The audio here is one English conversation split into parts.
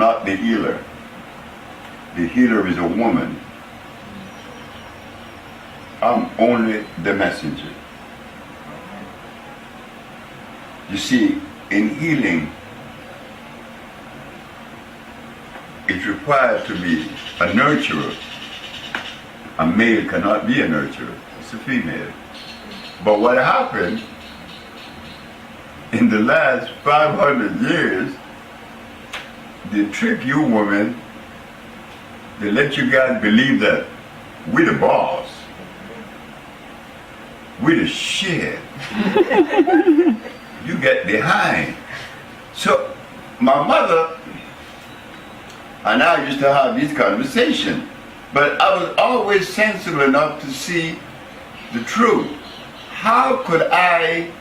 not the healer. The healer is a woman. I'm only the messenger. You see, in healing, it's required to be a nurturer. A male cannot be a nurturer. It's a female. But what happened in the last 500 years, they trick you women, they let you guys believe that we're the boss. We're the shit. You get behind. So my mother and I used to have these conversations, but I was always sensible enough to see the truth. How could I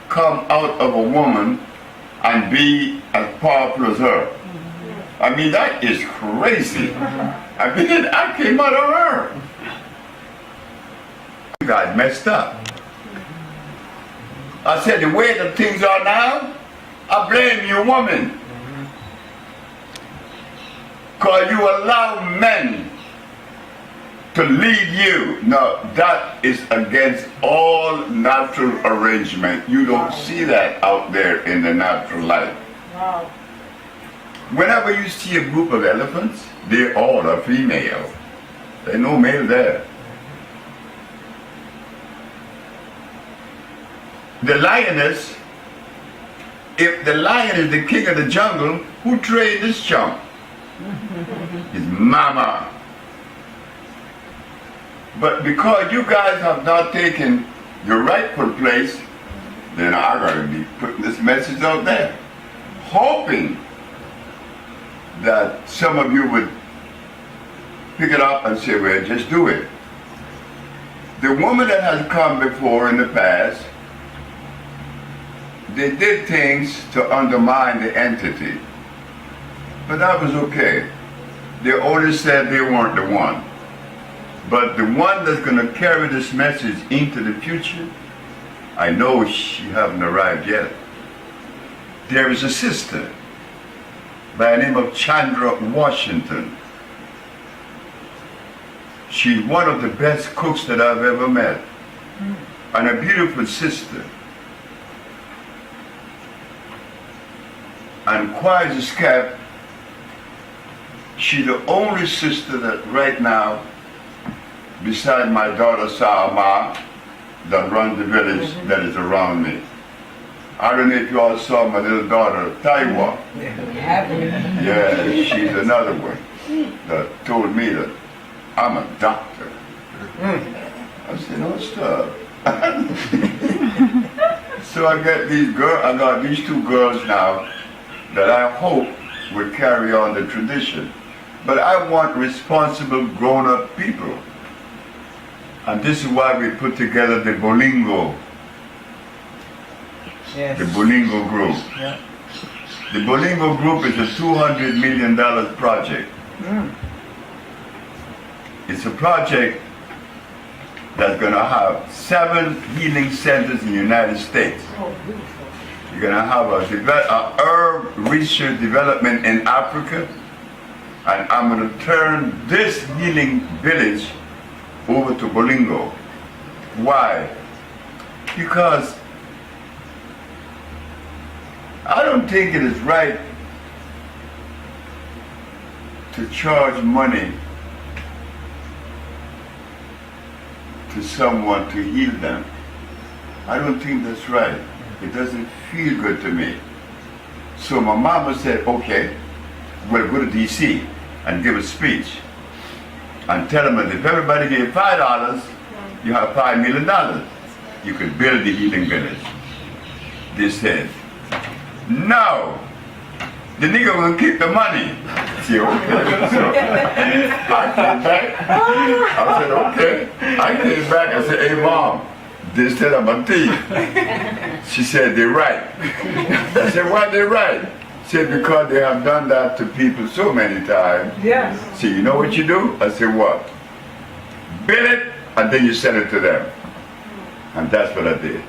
come out of a woman and be as powerful as her? I mean, that is crazy. I mean, I came out of her. You guys messed up. I said, the way that things are now, I blame you, woman. Because you allow men to lead you. No, that is against all natural arrangement. You don't see that out there in the natural life. Wow. Whenever you see a group of elephants, they all are female. There's no male there. The lioness, if the lion is the king of the jungle, who trained this chump? His mama. But because you guys have not taken your rightful place, then I'm going to be putting this message out there, hoping that some of you would pick it up and say, well, just do it. The woman that has come before in the past, they did things to undermine the entity. But that was okay. They only said they weren't the one. But the one that's going to carry this message into the future, I know she hasn't arrived yet. There is a sister by the name of Chandra Washington. She's one of the best cooks that I've ever met. And a beautiful sister. And quiet as kept, she's the only sister that right now, beside my daughter Salma, that runs the village that is around me. I don't know if you all saw my little daughter, Taiwa. Yeah, she's another one that told me that I'm a doctor. I said, no, stop. So I got these two girls now that I hope will carry on the tradition. But I want responsible grown-up people. And this is why we put together the Bolingo. Yes. The Bolingo group. Yeah. The Bolingo group is a $200 million project. It's a project that's going to have 7 healing centers in the United States. You're going to have a herb research development in Africa, and I'm going to turn this healing village over to Bolingo. Why? Because I don't think it is right to charge money to someone to heal them. I don't think that's right. It doesn't feel good to me. So my mama said, okay, we'll go to DC and give a speech and tell them that if everybody gave $5, you have $5 million. You could build the healing village. They said, no, the nigga will keep the money. See, okay. So I came back. I said, okay. I came back and said, hey mom, they said I'm a thief. She said, they're right. I said, why they right? She said, because they have done that to people so many times. Yes. So you know what you do? I said, what? Build it and then you send it to them. And that's what I did.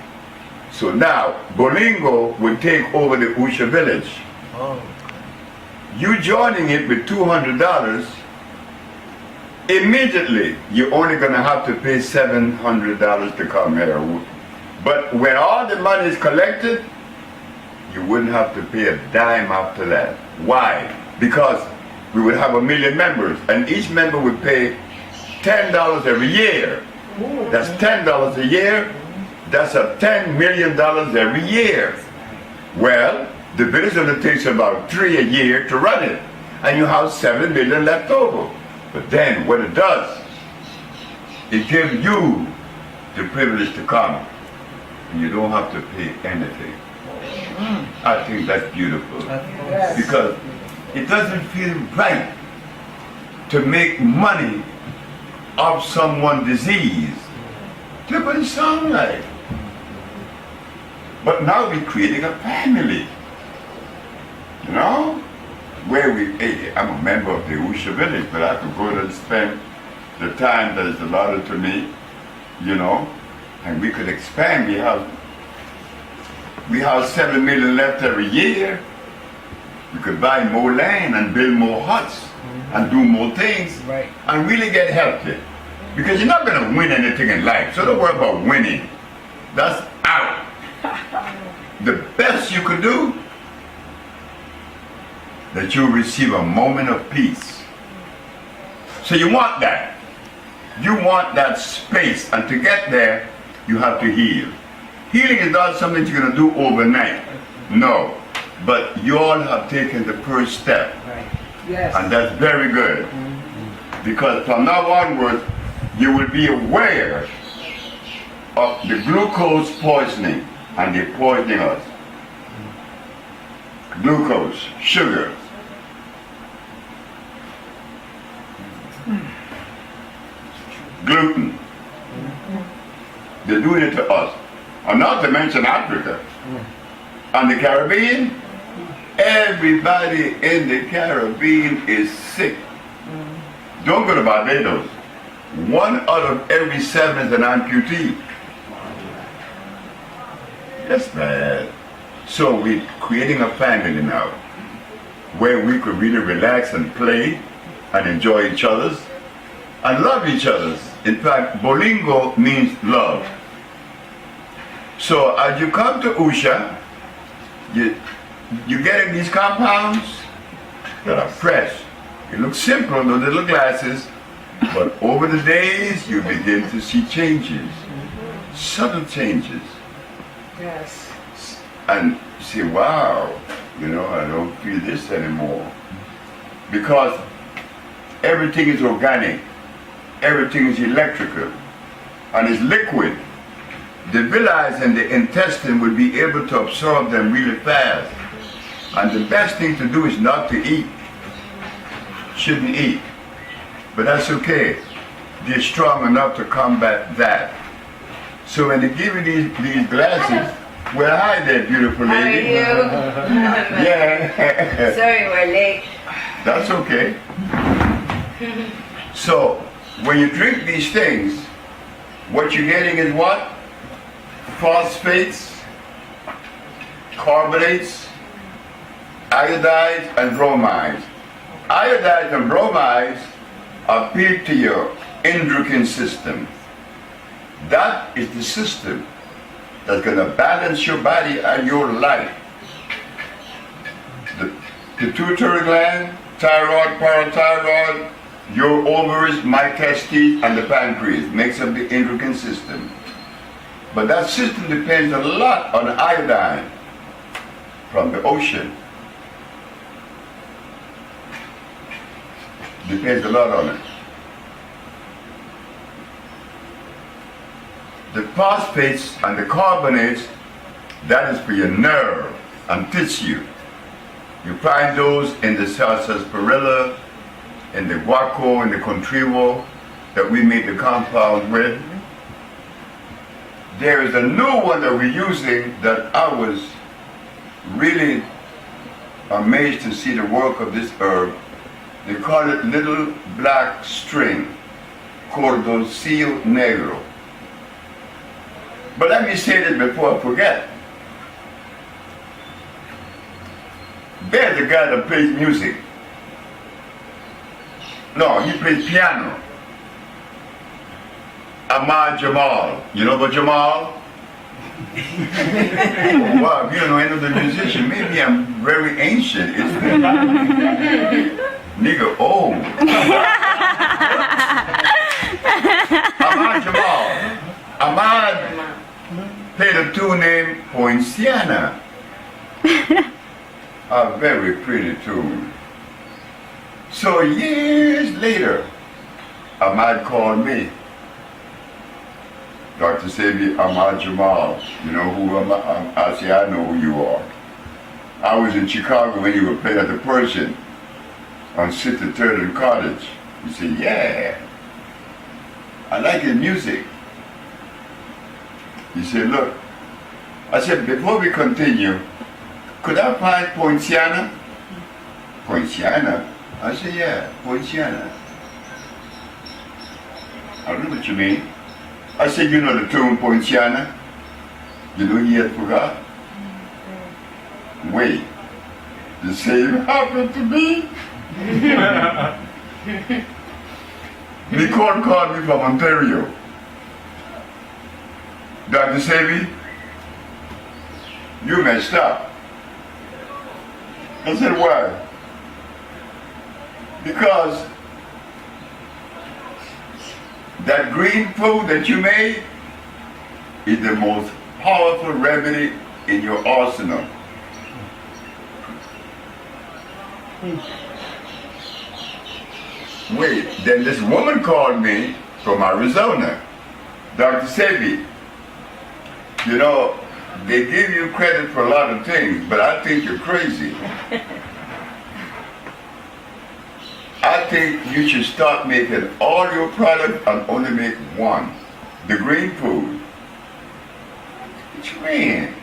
So now, Bolingo will take over the Usha village. Oh. You joining it with $200, immediately you're only going to have to pay $700 to come here. But when all the money is collected, you wouldn't have to pay a dime after that. Why? Because we would have 1 million members, and each member would pay $10 every year. That's $10 a year. That's a $10 million every year. Well, the village only takes about 3 a year to run it, and you have 7 million left over. But then what it does, it gives you the privilege to come, and you don't have to pay anything. I think that's beautiful, because it doesn't feel right to make money off someone's disease. Look what it sounds like. But now we're creating a family, you know, where I'm a member of the Usha village, but I could go there and spend the time that is allotted to me, you know, and we could expand. We have 7 million left every year. We could buy more land and build more huts and do more things and really get healthy. Because you're not going to win anything in life, so don't worry about winning. That's out. The best you could do, that you'll receive a moment of peace. So you want that. You want that space, and to get there, you have to heal. Healing is not something you're going to do overnight. No. But you all have taken the first step. Yes. And that's very good. Because from now onward, you will be aware of the glucose poisoning, and they're poisoning us. Glucose, sugar. Gluten. They're doing it to us. And not to mention Africa. And the Caribbean, everybody in the Caribbean is sick. Don't go to Barbados. 1 out of every 7 is an amputee. That's bad. So we're creating a family now, where we could really relax and play and enjoy each other's and love each other's. In fact, Bolingo means love. So as you come to Usha, you get in these compounds that are fresh. It looks simple, those little glasses, but over the days you begin to see changes, subtle changes. Yes. And you say, wow, you know, I don't feel this anymore. Because everything is organic, everything is electrical, and is liquid. The villi and the intestine will be able to absorb them really fast. And the best thing to do is not to eat. Shouldn't eat. But that's okay. They're strong enough to combat that. So when they give you these glasses, well, hi there, beautiful lady. How are you? Yeah. Sorry, we're late. That's okay. So when you drink these things, what you're getting is what? Phosphates, carbonates, iodides, and bromides. Iodides and bromides appeal to your endocrine system. That is the system that's going to balance your body and your life. The pituitary gland, thyroid, parathyroid, your ovaries, my testes, and the pancreas makes up the endocrine system. But that system depends a lot on iodine from the ocean. Depends a lot on it. The phosphates and the carbonates, that is for your nerve and tissue. You find those in the sarsaparilla, in the guaco, in the contrivo that we make the compound with. There is a new one that we're using that I was really amazed to see the work of this herb. They call it little black string, Cordocillo negro. But let me say this before I forget. There's a guy that plays music. No, he plays piano. Ahmad Jamal. You know about Jamal? Oh, wow, you don't know any of the musician. Maybe I'm very ancient. It's nigga old. Ahmad Jamal. Ahmad played a tune named Poinciana. A very pretty tune. So years later, Ahmad called me. Dr. Sebi Ahmad Jamal, you know who I say, I know who you are. I was in Chicago when you were playing at the Persian on 63rd and Cottage. He said, yeah, I like your music. He said, look, I said, before we continue, could I find Poinciana? Poinciana? I said, yeah, Poinciana. I don't know what you mean. I said, you know the tune Poinciana? You know he had forgot? Wait, the same happened to me? Nicole called me from Ontario. Dr. Sebi, you messed up. I said, why? Because that green food that you made is the most powerful remedy in your arsenal. Wait, then this woman called me from Arizona. Dr. Sebi, you know, they give you credit for a lot of things, but I think you're crazy. I think you should start making all your products and only make one. The green food. What you mean?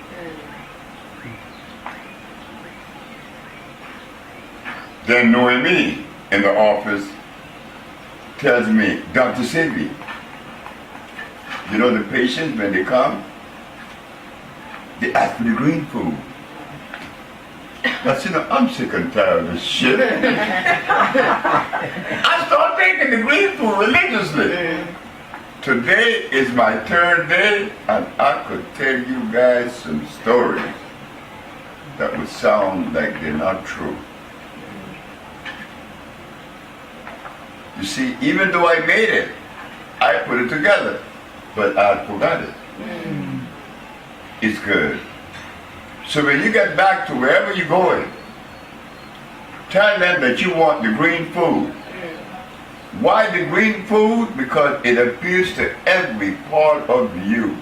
Then knowing me in the office tells me, Dr. Sebi, you know the patients when they come, they ask for the green food. I said, no, I'm sick and tired of this shit. I start taking the green food religiously. Today is my third day, and I could tell you guys some stories that would sound like they're not true. You see, even though I made it, I put it together, but I forgot it. It's good. So when you get back to wherever you're going, tell them that you want the green food. Why the green food? Because it appeals to every part of you.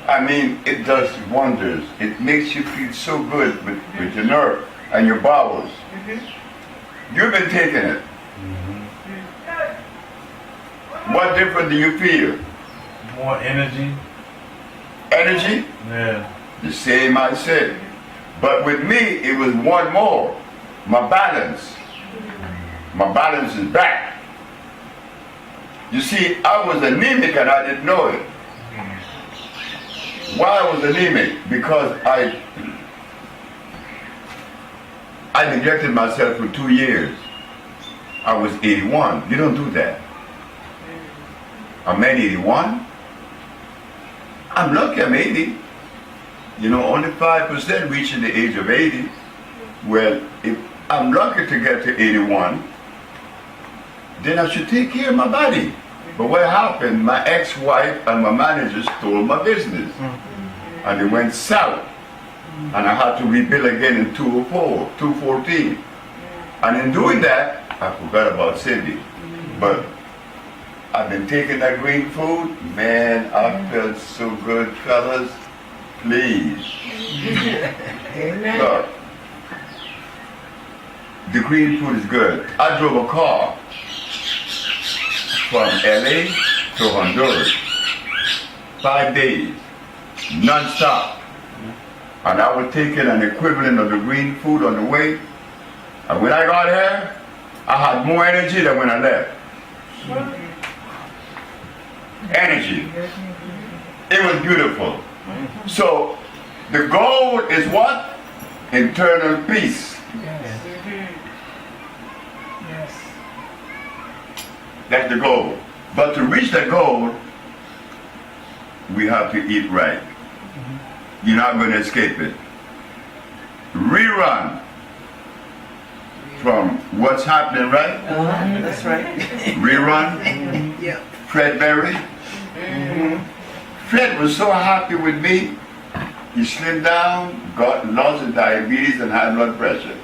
I mean, it does wonders. It makes you feel so good with your nerve and your bowels. You've been taking it. What different do you feel? More energy. Energy? Yeah. The same I said. But with me, it was one more. My balance. My balance is back. You see, I was anemic and I didn't know it. Why I was anemic? Because I neglected myself for 2 years. I was 81. You don't do that. I'm at 81. I'm lucky I'm 80. You know, only 5% reaching the age of 80. Well, if I'm lucky to get to 81, then I should take care of my body. But what happened, my ex-wife and my manager stole my business. And it went south. And I had to rebuild again in 2014. And in doing that, I forgot about Sebi. But I've been taking that green food. Man, I felt so good, fellas. Please. Look, the green food is good. I drove a car from LA to Honduras. 5 days, non-stop. And I was taking an equivalent of the green food on the way. And when I got here, I had more energy than when I left. Energy. It was beautiful. So the goal is what? internal peace. Yes. Yes. That's the goal. But to reach that goal, we have to eat right. You're not going to escape it. Rerun from what's happening, right? That's right. Rerun. Yep. Fred Berry. Fred was so happy with me. He slimmed down, got lots of diabetes and high blood pressure.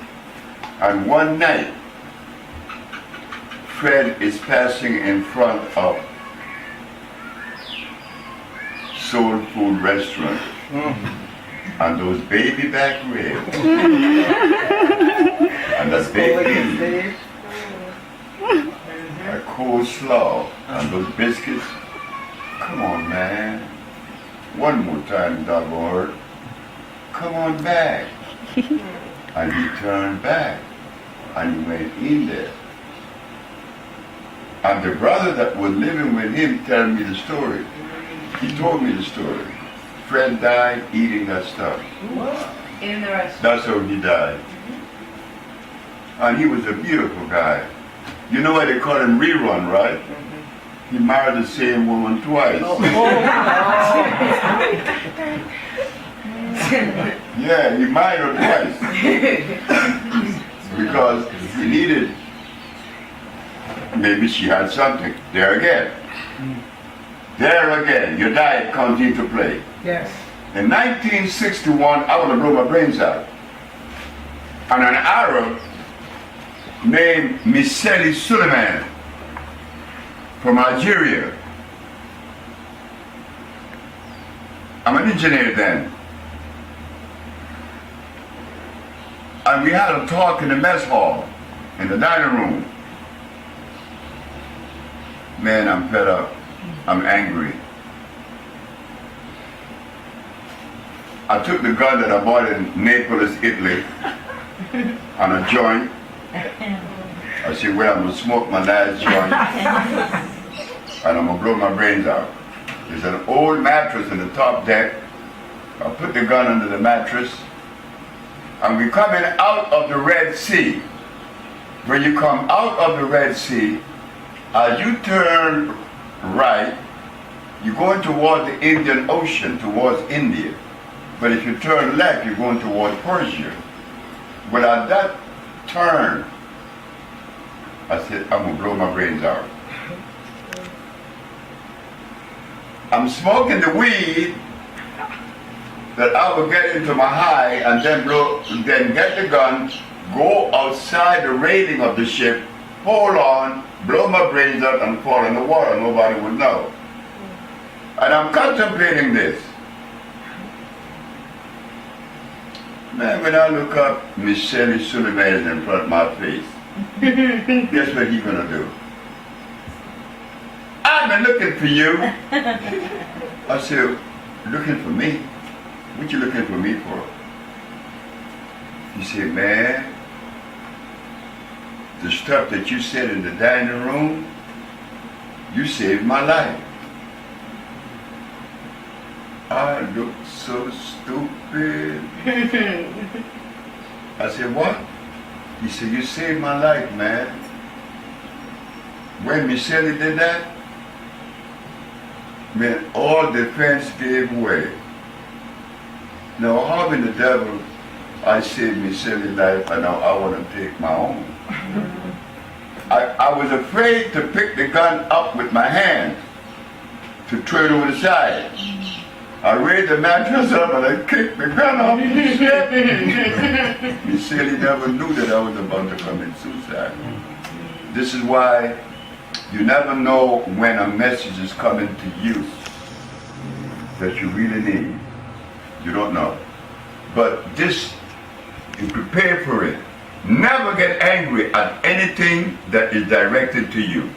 And one night, Fred is passing in front of soul food restaurant. And those baby back ribs. And the baby, a coleslaw, and those biscuits. Come on, man. One more time, doggone. Come on back. And he turned back. And he went in there. And the brother that was living with him told me the story. He told me the story. Fred died eating that stuff. In the restaurant. That's how he died. And he was a beautiful guy. You know why they call him Rerun, right? He married the same woman twice. Yeah, he married her twice. Because he needed, maybe she had something. There again. There again, your diet comes into play. Yes. In 1961, I want to blow my brains out. And an Arab named Miseli Suleiman from Algeria. I'm an engineer then. And we had a talk in the mess hall, in the dining room. Man, I'm fed up. I'm angry. I took the gun that I bought in Naples, Italy, on a joint. I said, well, I'm going to smoke my last joint, and I'm going to blow my brains out. There's an old mattress in the top deck. I put the gun under the mattress, and we're coming out of the Red Sea. When you come out of the Red Sea, as you turn right, you're going toward the Indian Ocean, towards India. But if you turn left, you're going toward Persia. Well, at that turn, I said, I'm going to blow my brains out. I'm smoking the weed that I will get into my high and then get the gun, go outside the railing of the ship, hold on, blow my brains out and fall in the water. Nobody would know. And I'm contemplating this. Man, when I look up, Miseli Suleiman is in front of my face. Guess what he's gonna do? I've been looking for you. I said, looking for me? What you looking for me for? He said, man, the stuff that you said in the dining room, you saved my life. I look so stupid. I said, what? He said, you saved my life, man. When Michelle did that, man, all defense gave way. Now, how in the devil I saved Michelle's life and now I want to take my own? I was afraid to pick the gun up with my hand to throw it over the side. I raised the mattress up and I kicked the gun off the ship. Michelle never knew that I was about to commit suicide. This is why you never know when a message is coming to you that you really need. You don't know. But this, you prepare for it. Never get angry at anything that is directed to you.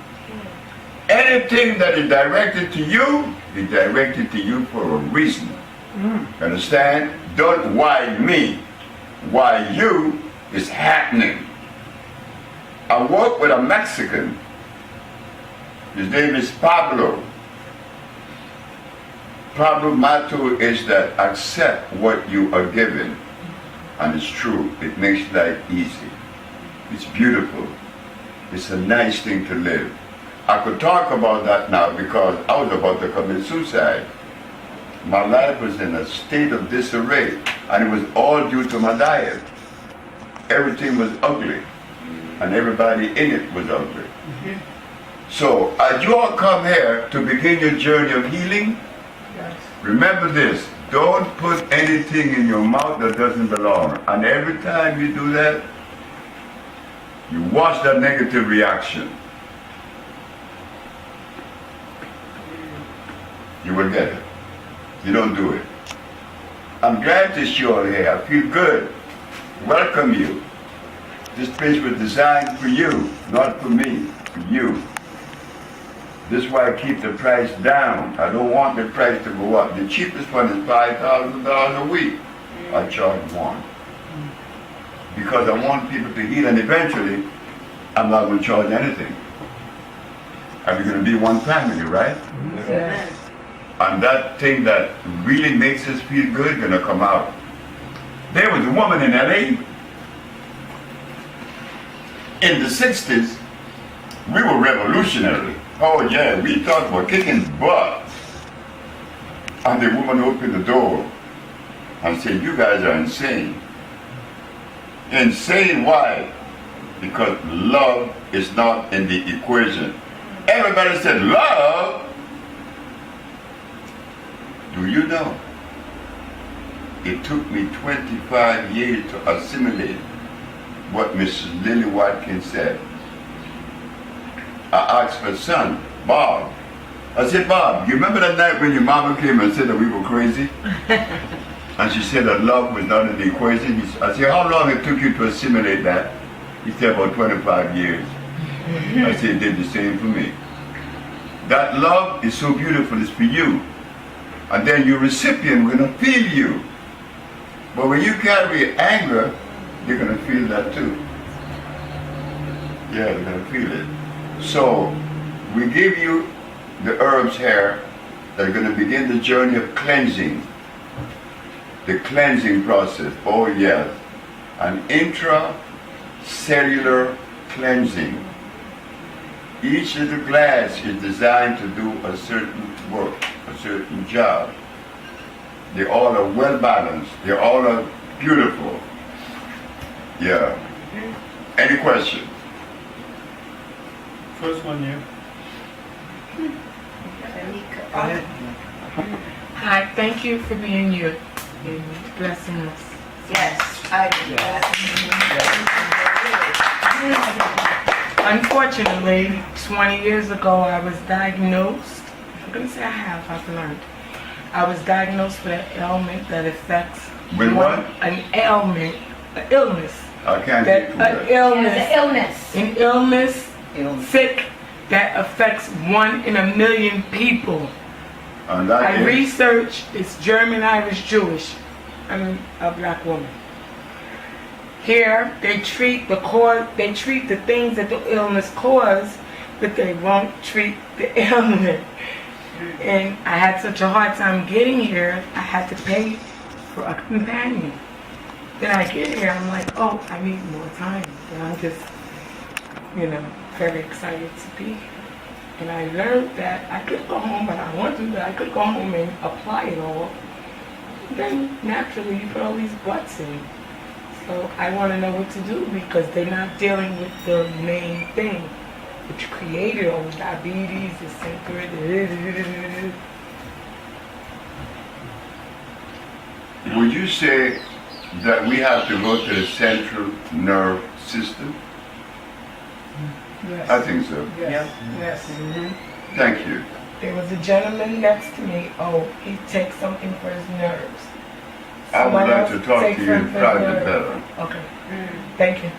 Anything that is directed to you is directed to you for a reason. Understand? Don't why me. Why you is happening. I work with a Mexican. His name is Pablo. Pablo motto is that accept what you are given. And it's true. It makes life easy. It's beautiful. It's a nice thing to live. I could talk about that now because I was about to commit suicide. My life was in a state of disarray, and it was all due to my diet. Everything was ugly, and everybody in it was ugly. So, as you all come here to begin your journey of healing, Yes. remember this: don't put anything in your mouth that doesn't belong. And every time you do that, you watch that negative reaction. You will get it. You don't do it. I'm glad to see you all here. I feel good. Welcome you. This place was designed for you, not for me, for you. This is why I keep the price down. I don't want the price to go up. The cheapest one is $5,000 a week. I charge one. Because I want people to heal, and eventually, I'm not going to charge anything. And we're going to be one family, right? Yes. And that thing that really makes us feel good is going to come out. There was a woman in LA in the 60s. We were revolutionary. Oh yeah, we talked about kicking butt. And the woman opened the door and said, "You guys are insane." Insane why? Because love is not in the equation. Everybody said, love? Do you know? It took me 25 years to assimilate what Mrs. Lily Watkins said. I asked her son, Bob. I said, Bob, you remember that night when your mama came and said that we were crazy? And she said that love was not in the equation. I said, how long it took you to assimilate that? He said, about 25 years. I said, it did the same for me. That love is so beautiful, it's for you. And then your recipient will gonna feel you. But when you carry anger, they're gonna feel that too. Yeah, they're gonna feel it. So, we give you the herbs here that are gonna begin the journey of cleansing. The cleansing process, oh yes. An intracellular cleansing. Each little glass is designed to do a certain work, a certain job. They all are well balanced. They all are beautiful. Yeah. Any question? First one, you. Hi, thank you for being you and blessing us. Yes, I Unfortunately, 20 years ago, I was diagnosed. I'm going to say I've learned. I was diagnosed with an ailment that affects... With what? An ailment, an illness. I can't That get an illness. An illness, sick, that affects 1 in a million people. And that I is, researched, it's German, Irish, Jewish. I'm a black woman. Here, they treat the things that the illness cause, but they won't treat the ailment. And I had such a hard time getting here, I had to pay for a companion. Then I get here, I'm like, oh, I need more time. And I'm just, very excited to be here. And I learned that I could go home, but I want to, but I could go home and apply it all. Then naturally you put all these buts in. So I want to know what to do because they're not dealing with the main thing, which created all the diabetes, the sinker, would you say that we have to go to the central nerve system? Yes. I think so. Yes. Yes. Mm-hmm. Thank you. There was a gentleman next to me. Oh, he takes something for his nerves. I would Someone like else to talk take to you in something for private nerves. better. Okay. Thank you.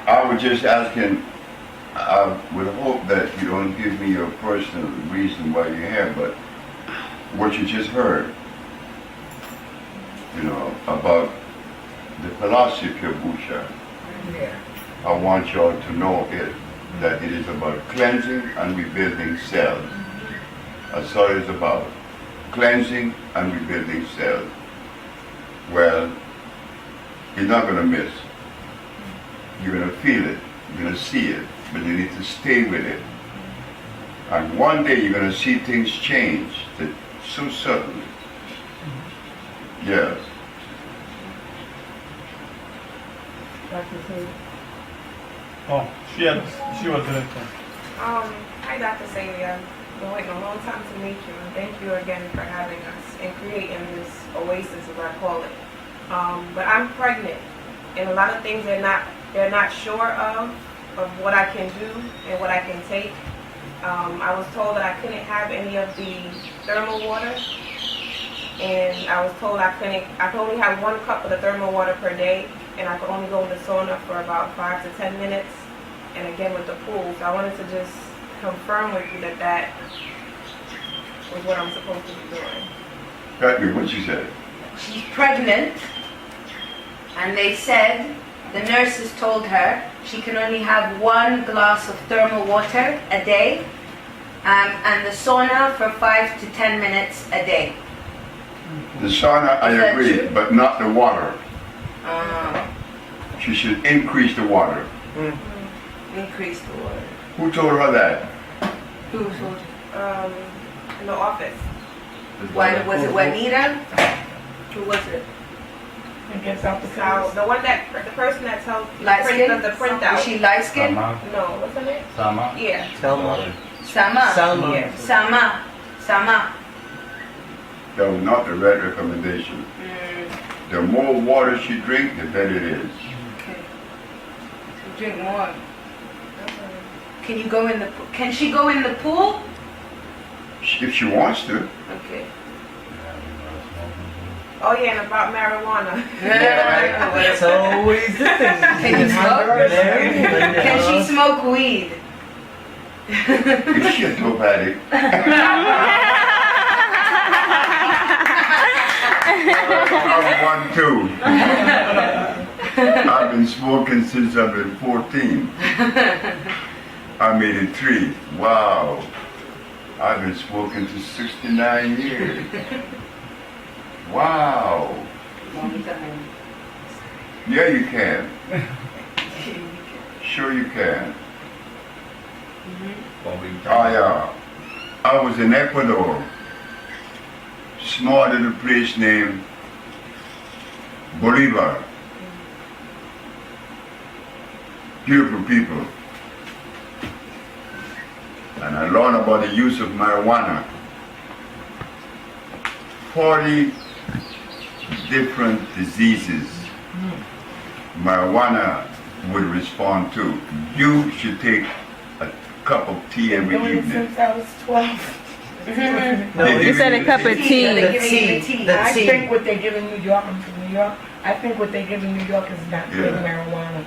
I was just asking, I would hope that you don't give me your personal reason why you're here, but what you just heard, about the philosophy of Busha. Yeah. I want y'all to know that it is about cleansing and rebuilding cells. That's all it's about. Cleansing and rebuilding cells. well, you're not going to miss. You're going to feel it, you're going to see it, but you need to stay with it. And one day you're going to see things change that so suddenly. Yes. Dr. King. Oh, she was director. Hi, Dr. Sebi. I've been waiting a long time to meet you, and thank you again for having us and creating this oasis, as I call it. But I'm pregnant, and a lot of things they're not sure of what I can do and what I can take. I was told that I couldn't have any of the thermal water, and I was told I could only have 1 cup of the thermal water per day, and I could only go in the sauna for about 5 to 10 minutes, and again with the pool. So I wanted to just confirm with you that that was what I'm supposed to be doing. Got me, what you said? She's pregnant, and they said, the nurses told her she can only have 1 glass of thermal water a day, and the sauna for 5 to 10 minutes a day. The sauna, I Is that agree, true? but not the water. Uh, She should increase the water. increase the water. Who told her that? Who told her? In the office. Was it Juanita? Who was it? I guess Dr. So King. the person that tells Light skin? the printout. Is she light skin? Sama. No, what's her name? Sama. Yeah. Selma. Sama. Selma. Yeah. Sama. Sama. That was not the right recommendation. The more water she drinks, the better it is. Okay. So drink more. Can you go in the? Can she go in the pool? If she wants to. Okay. Oh yeah, and about marijuana. It's always the thing. Can you smoke? Can she smoke weed? Is she a dope addict? I'm one too. I've been smoking since I've been 14. I'm 83. Wow. I've been smoking for 69 years. Wow. Long time. Yeah, you can. Sure you can. I was in Ecuador. Small little place named Bolivar. Beautiful people. And I learned about the use of marijuana. 40 different diseases marijuana would respond to. You should take a cup of tea every Doing it evening. since I was 12. No, You you said said a cup of tea. They're The giving you tea. the The I tea. think what they give in New York, I'm from New York, I think what they give in New York is not good Yeah. marijuana.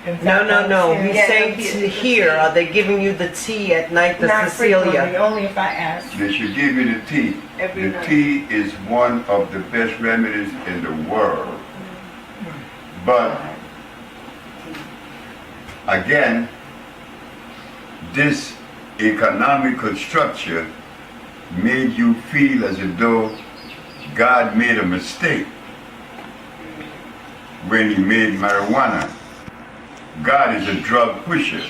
In No, fact, no. I'm He's Yeah, saying no, to the here, tea. are they giving you the tea at night, the not frequently, Cecilia? only if I ask. They should give you the tea. Every The night. tea is one of the best remedies in the world. But again, this economical structure made you feel as though God made a mistake when he made marijuana. God is a drug pusher.